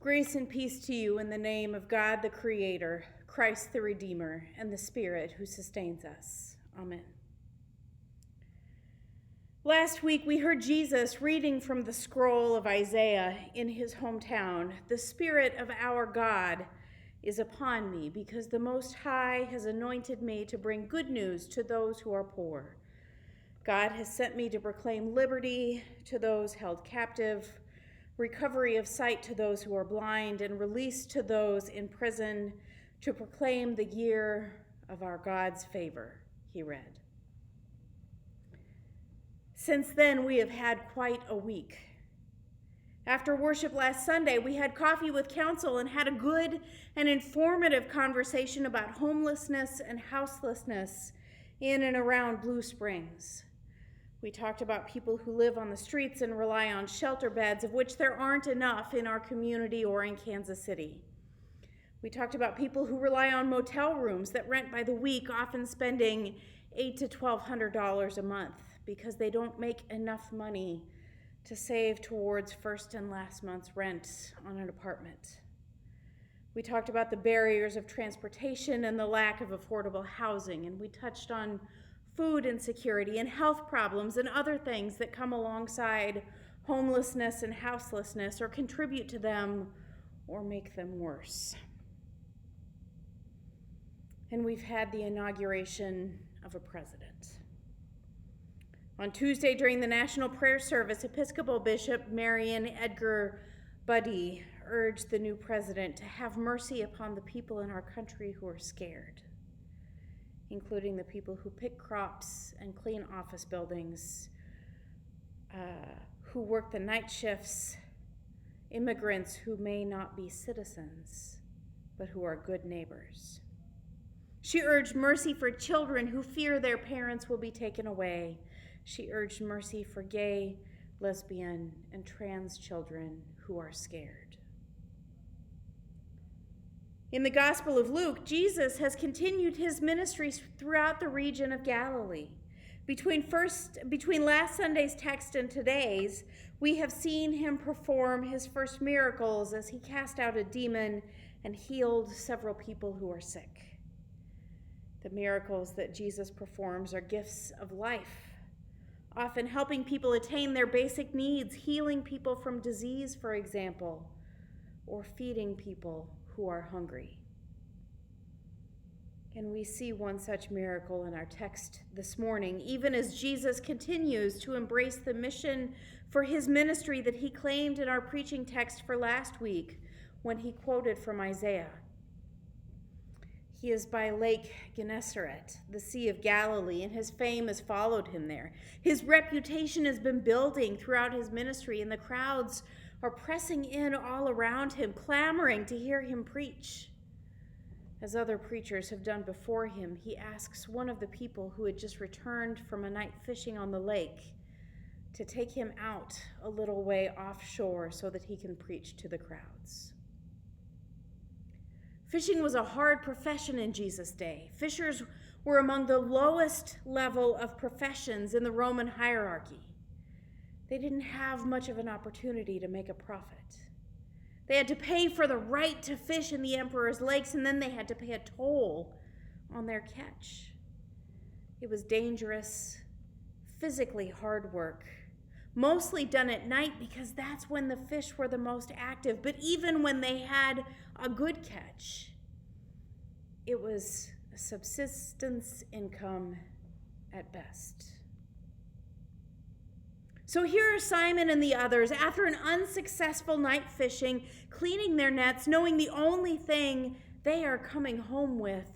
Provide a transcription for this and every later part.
Grace and peace to you in the name of God the Creator, Christ the Redeemer, and the Spirit who sustains us. Amen. Last week we heard Jesus reading from the scroll of Isaiah in his hometown. The Spirit of our God is upon me because the Most High has anointed me to bring good news to those who are poor. God has sent me to proclaim liberty to those held captive, recovery of sight to those who are blind, and release to those in prison, to proclaim the year of our God's favor, he read. Since then, we have had quite a week. After worship last Sunday, we had coffee with council and had a good and informative conversation about homelessness and houselessness in and around Blue Springs. We talked about people who live on the streets and rely on shelter beds, of which there aren't enough in our community or in Kansas City. We talked about people who rely on motel rooms that rent by the week, often spending $800 to $1,200 a month because they don't make enough money to save towards first and last month's rent on an apartment. We talked about the barriers of transportation and the lack of affordable housing, and we touched on food insecurity and health problems and other things that come alongside homelessness and houselessness or contribute to them or make them worse. And we've had the inauguration of a president. On Tuesday, during the National Prayer Service, Episcopal Bishop Marion Edgar Buddy urged the new president to have mercy upon the people in our country who are scared, including the people who pick crops and clean office buildings, who work the night shifts, immigrants who may not be citizens, but who are good neighbors. She urged mercy for children who fear their parents will be taken away. She urged mercy for gay, lesbian, and trans children who are scared. In the Gospel of Luke, Jesus has continued his ministry throughout the region of Galilee. Between last Sunday's text and today's, we have seen him perform his first miracles as he cast out a demon and healed several people who are sick. The miracles that Jesus performs are gifts of life, often helping people attain their basic needs, healing people from disease, for example, or feeding people who are hungry. And we see one such miracle in our text this morning, even as Jesus continues to embrace the mission for his ministry that he claimed in our preaching text for last week when he quoted from Isaiah. He is by Lake Gennesaret, the Sea of Galilee, and his fame has followed him there. His reputation has been building throughout his ministry, and the crowds are pressing in all around him, clamoring to hear him preach. As other preachers have done before him, he asks one of the people who had just returned from a night fishing on the lake to take him out a little way offshore so that he can preach to the crowds. Fishing was a hard profession in Jesus' day. Fishers were among the lowest level of professions in the Roman hierarchy. They didn't have much of an opportunity to make a profit. They had to pay for the right to fish in the emperor's lakes, and then they had to pay a toll on their catch. It was dangerous, physically hard work, mostly done at night because that's when the fish were the most active. But even when they had a good catch, it was a subsistence income at best. So here are Simon and the others, after an unsuccessful night fishing, cleaning their nets, knowing the only thing they are coming home with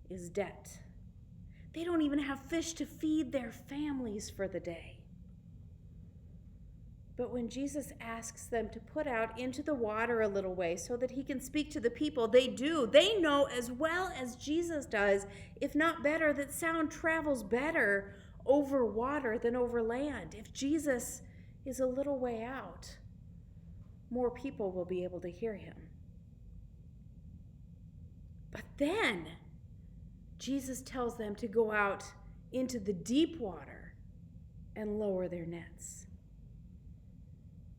is debt. They don't even have fish to feed their families for the day. But when Jesus asks them to put out into the water a little way so that he can speak to the people, they do. They know as well as Jesus does, if not better, that sound travels better over water than over land. If Jesus is a little way out, more people will be able to hear him. But then Jesus tells them to go out into the deep water and lower their nets.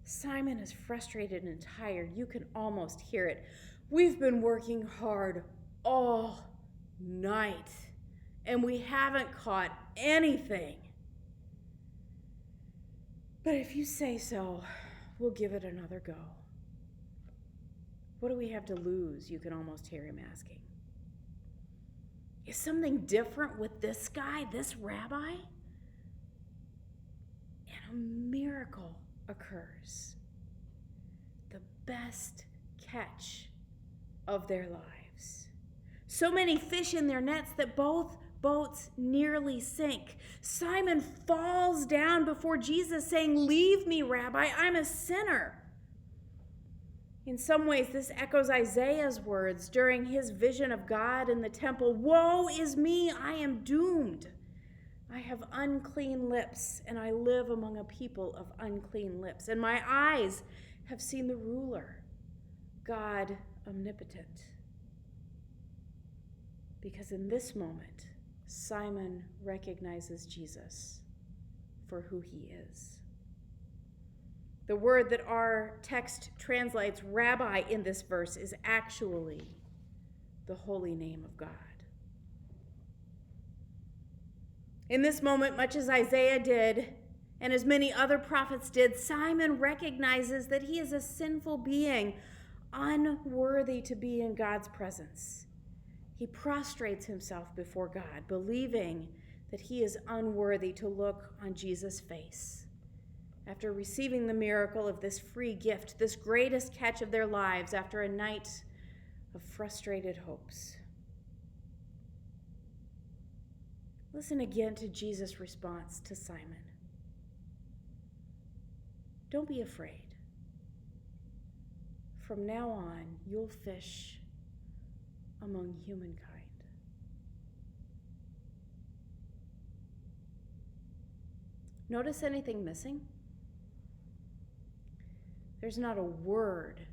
Simon is frustrated and tired. You can almost hear it. We've been working hard all night, and we haven't caught anything. But if you say so, we'll give it another go. What do we have to lose? You can almost hear him asking. Is something different with this guy, this rabbi? And a miracle occurs. The best catch of their lives. So many fish in their nets that both boats nearly sink. Simon falls down before Jesus saying, "Leave me, Rabbi, I'm a sinner." In some ways, this echoes Isaiah's words during his vision of God in the temple. "Woe is me, I am doomed. I have unclean lips, and I live among a people of unclean lips. And my eyes have seen the ruler, God omnipotent." Because in this moment, Simon recognizes Jesus for who he is. The word that our text translates rabbi in this verse is actually the holy name of God. In this moment, much as Isaiah did, and as many other prophets did, Simon recognizes that he is a sinful being, unworthy to be in God's presence. He prostrates himself before God, believing that he is unworthy to look on Jesus' face. After receiving the miracle of this free gift, this greatest catch of their lives after a night of frustrated hopes. Listen again to Jesus' response to Simon. Don't be afraid. From now on, you'll fish among humankind. Notice anything missing? There's not a word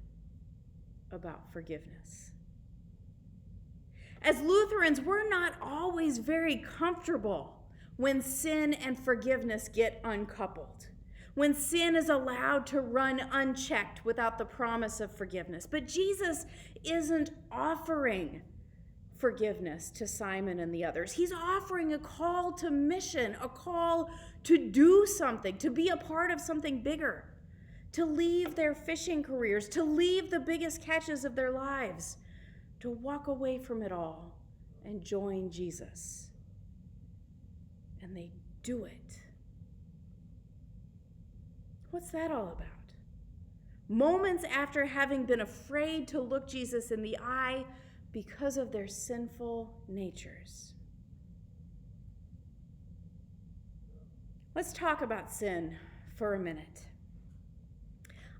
about forgiveness. As Lutherans, we're not always very comfortable when sin and forgiveness get uncoupled, when sin is allowed to run unchecked without the promise of forgiveness. But Jesus isn't offering forgiveness to Simon and the others. He's offering a call to mission, a call to do something, to be a part of something bigger, to leave their fishing careers, to leave the biggest catches of their lives, to walk away from it all and join Jesus. And they do it. What's that all about? Moments after having been afraid to look Jesus in the eye because of their sinful natures. Let's talk about sin for a minute.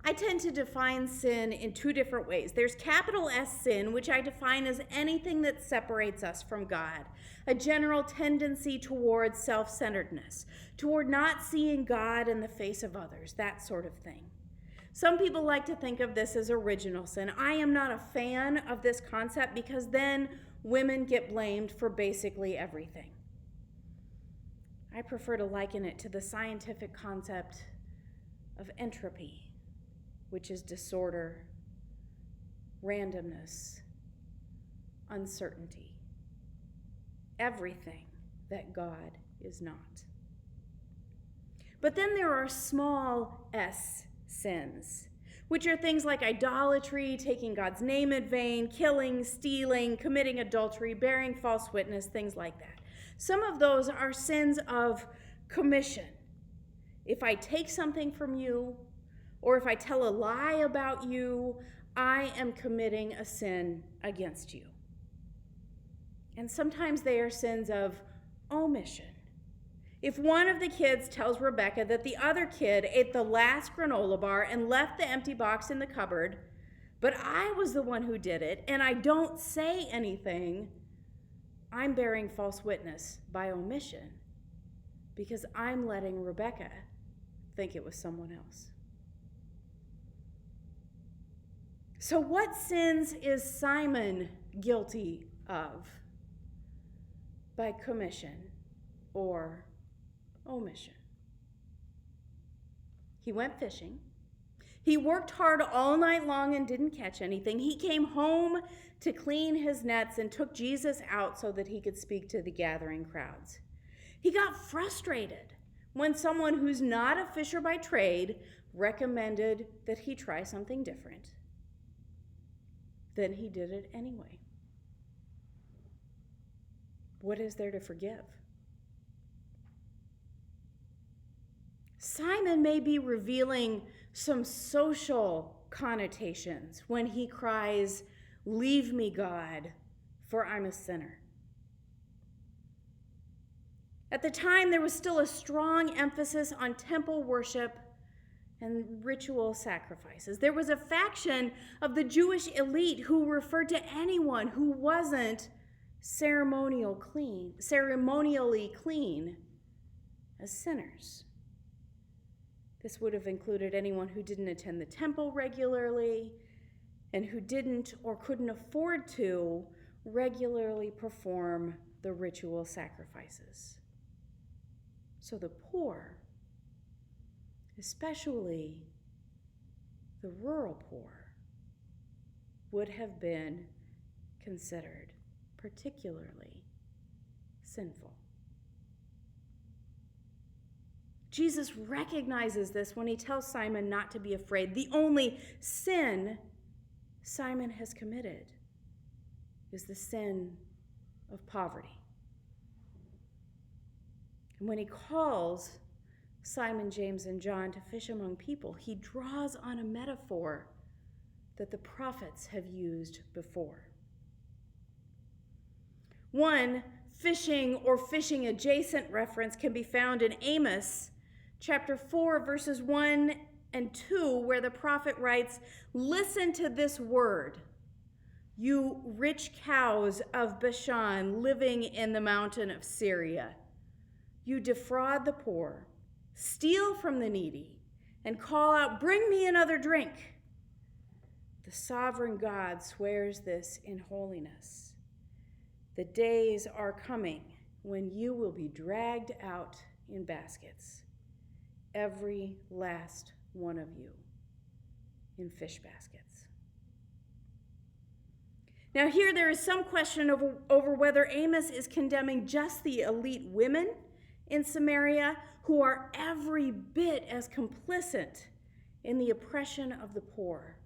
I tend to define sin in two different ways. There's capital S sin, which I define as anything that separates us from God, a general tendency toward self-centeredness, toward not seeing God in the face of others, that sort of thing. Some people like to think of this as original sin. I am not a fan of this concept because then women get blamed for basically everything. I prefer to liken it to the scientific concept of entropy, which is disorder, randomness, uncertainty. Everything that God is not. But then there are small s sins, which are things like idolatry, taking God's name in vain, killing, stealing, committing adultery, bearing false witness, things like that. Some of those are sins of commission. If I take something from you, or if I tell a lie about you, I am committing a sin against you. And sometimes they are sins of omission. If one of the kids tells Rebecca that the other kid ate the last granola bar and left the empty box in the cupboard, but I was the one who did it, and I don't say anything, I'm bearing false witness by omission because I'm letting Rebecca think it was someone else. So what sins is Simon guilty of by commission or omission? He went fishing. He worked hard all night long and didn't catch anything. He came home to clean his nets and took Jesus out so that he could speak to the gathering crowds. He got frustrated when someone who's not a fisher by trade recommended that he try something different. Then he did it anyway. What is there to forgive? Simon may be revealing some social connotations when he cries, "Leave me, God, for I'm a sinner." At the time, there was still a strong emphasis on temple worship and ritual sacrifices. There was a faction of the Jewish elite who referred to anyone who wasn't ceremonially clean as sinners. This would have included anyone who didn't attend the temple regularly and who didn't or couldn't afford to regularly perform the ritual sacrifices. So the poor, especially the rural poor, would have been considered particularly sinful. Jesus recognizes this when he tells Simon not to be afraid. The only sin Simon has committed is the sin of poverty. And when he calls Simon, James, and John to fish among people, he draws on a metaphor that the prophets have used before. One fishing or fishing adjacent reference can be found in Amos chapter 4, verses 1 and 2, where the prophet writes, "Listen to this word, you rich cows of Bashan living in the mountain of Syria. You defraud the poor, steal from the needy, and call out, 'Bring me another drink.' The sovereign God swears this in holiness. The days are coming when you will be dragged out in baskets, every last one of you in fish baskets." Now here there is some question over whether Amos is condemning just the elite women in Samaria who are every bit as complicit in the oppression of the poor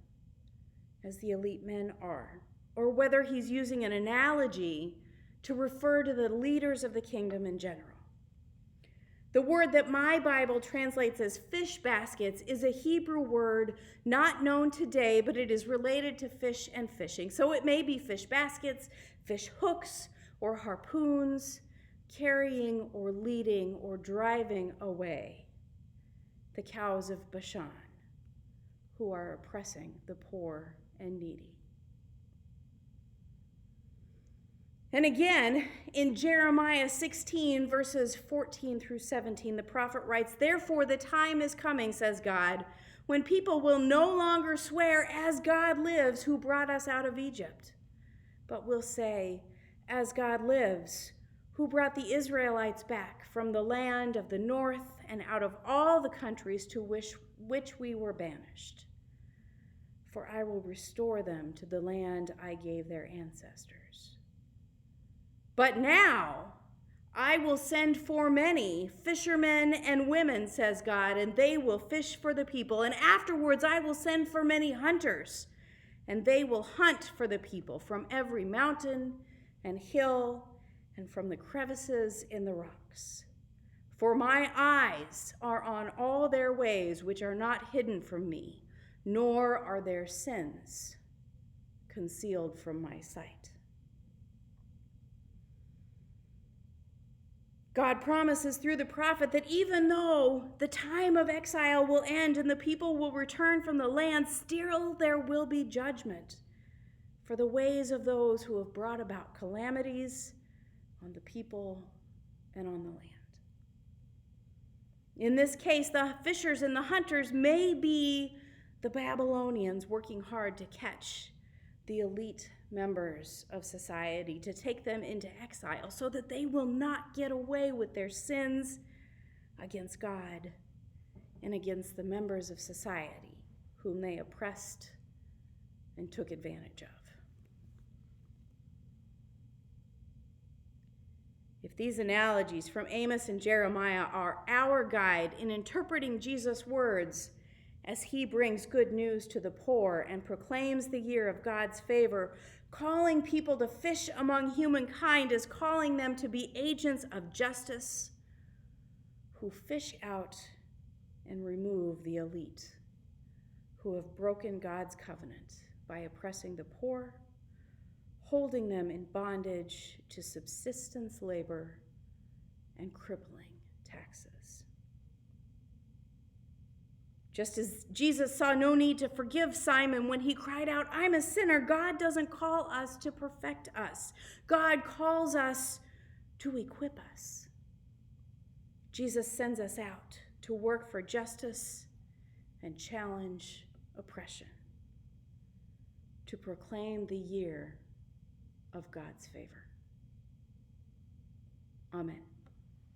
as the elite men are, or whether he's using an analogy to refer to the leaders of the kingdom in general. The word that my Bible translates as fish baskets is a Hebrew word not known today, but it is related to fish and fishing. So it may be fish baskets, fish hooks, or harpoons, carrying or leading or driving away the cows of Bashan who are oppressing the poor and needy. And again, in Jeremiah 16, verses 14 through 17, the prophet writes, "Therefore the time is coming, says God, when people will no longer swear, 'As God lives, who brought us out of Egypt,' but will say, 'As God lives, who brought the Israelites back from the land of the north and out of all the countries to which we were banished. For I will restore them to the land I gave their ancestors. But now I will send for many fishermen and women, says God, and they will fish for the people. And afterwards I will send for many hunters, and they will hunt for the people from every mountain and hill and from the crevices in the rocks. For my eyes are on all their ways, which are not hidden from me, nor are their sins concealed from my sight." God promises through the prophet that even though the time of exile will end and the people will return from the land, still there will be judgment for the ways of those who have brought about calamities on the people and on the land. In this case, the fishers and the hunters may be the Babylonians working hard to catch the elite members of society, to take them into exile so that they will not get away with their sins against God and against the members of society whom they oppressed and took advantage of. If these analogies from Amos and Jeremiah are our guide in interpreting Jesus' words as he brings good news to the poor and proclaims the year of God's favor, calling people to fish among humankind is calling them to be agents of justice who fish out and remove the elite who have broken God's covenant by oppressing the poor, holding them in bondage to subsistence labor and crippling taxes. Just as Jesus saw no need to forgive Simon when he cried out, "I'm a sinner," God doesn't call us to perfect us. God calls us to equip us. Jesus sends us out to work for justice and challenge oppression, to proclaim the year of God's favor. Amen.